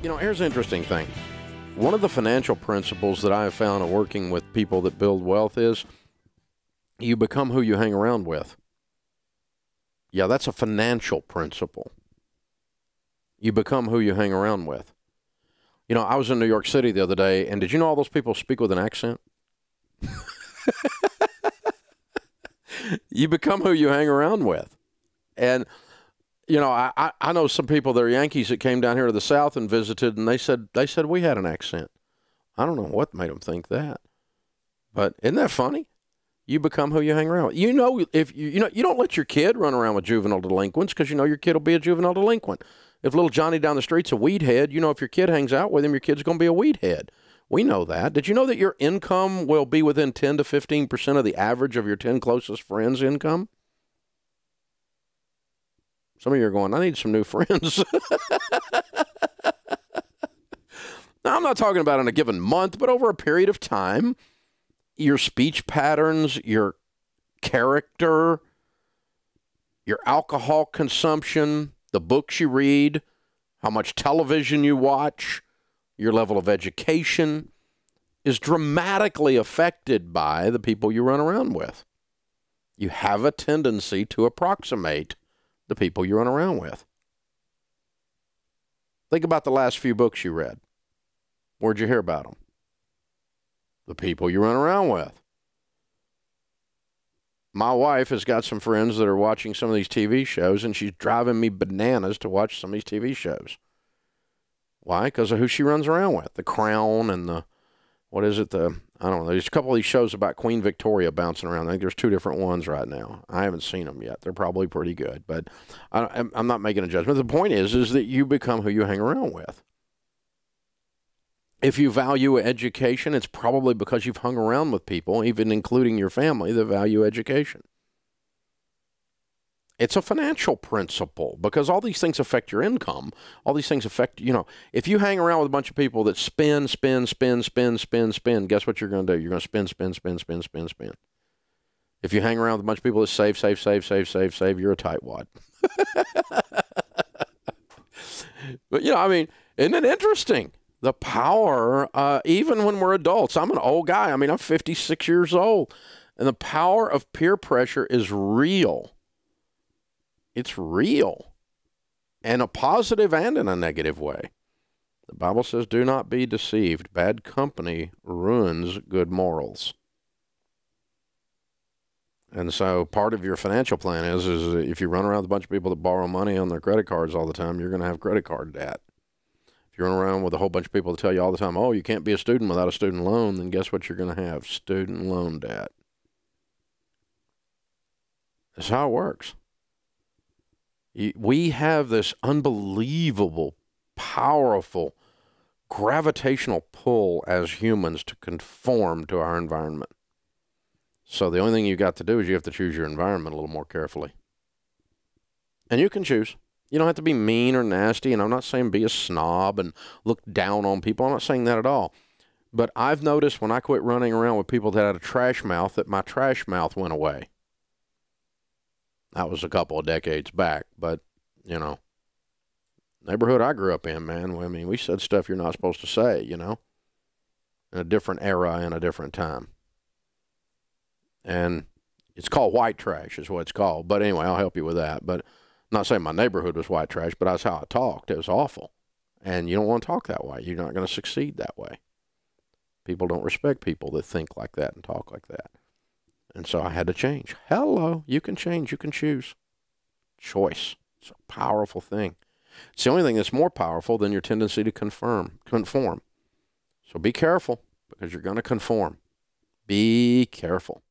You know, here's an interesting thing. One of the financial principles that I have found in working with people that build wealth is you become who you hang around with. Yeah, that's a financial principle. You become who you hang around with. You know, I was in New York City the other day, and did you know all those people speak with an accent? You become who you hang around with. And, you know, I know some people that are Yankees that came down here to the South and visited, and they said we had an accent. I don't know what made them think that. But isn't that funny? You become who you hang around with. You know, if you don't let your kid run around with juvenile delinquents because you know your kid will be a juvenile delinquent. If little Johnny down the street's a weed head, you know if your kid hangs out with him, your kid's going to be a weed head. We know that. Did you know that your income will be within 10 to 15% of the average of your 10 closest friends' income? Some of you are going, I need some new friends. Now, I'm not talking about in a given month, but over a period of time, your speech patterns, your character, your alcohol consumption, the books you read, how much television you watch, your level of education is dramatically affected by the people you run around with. You have a tendency to approximate the people you run around with. Think about the last few books you read. Where'd you hear about them? The people you run around with. My wife has got some friends that are watching some of these TV shows, and she's driving me bananas to watch some of these TV shows. Why? Because of who she runs around with. The Crown and the, what is it? I don't know. There's a couple of these shows about Queen Victoria bouncing around. I think there's 2 different ones right now. I haven't seen them yet. They're probably pretty good, but I'm not making a judgment. The point is that you become who you hang around with. If you value education, it's probably because you've hung around with people, even including your family, that value education. It's a financial principle because all these things affect your income. All these things affect, you know, if you hang around with a bunch of people that spend, guess what you're going to do? You're going to spend. If you hang around with a bunch of people that save, you're a tightwad. But, you know, I mean, isn't it interesting? The power, even when we're adults. I'm an old guy. I mean, I'm 56 years old. And the power of peer pressure is real. It's real. In a positive and in a negative way. The Bible says, do not be deceived. Bad company ruins good morals. And so part of your financial plan is if you run around with a bunch of people that borrow money on their credit cards all the time, you're going to have credit card debt. If you run around with a whole bunch of people that tell you all the time, oh, you can't be a student without a student loan, then guess what you're going to have? Student loan debt. That's how it works. We have this unbelievable, powerful, gravitational pull as humans to conform to our environment. So the only thing you got to do is you have to choose your environment a little more carefully. And you can choose. You don't have to be mean or nasty, and I'm not saying be a snob and look down on people. I'm not saying that at all. But I've noticed when I quit running around with people that had a trash mouth that my trash mouth went away. That was a couple of decades back, but, you know, neighborhood I grew up in, man, I mean, we said stuff you're not supposed to say, you know, in a different era and a different time. And it's called white trash is what it's called. But anyway, I'll help you with that. But I'm not saying my neighborhood was white trash, but that's how I talked. It was awful. And you don't want to talk that way. You're not going to succeed that way. People don't respect people that think like that and talk like that. And so I had to change. Hello, you can change. You can choose. Choice. It's a powerful thing. It's the only thing that's more powerful than your tendency to conform. So be careful because you're going to conform. Be careful.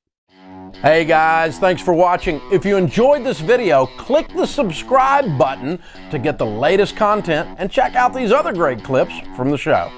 Hey guys, thanks for watching. If you enjoyed this video, click the subscribe button to get the latest content and check out these other great clips from the show.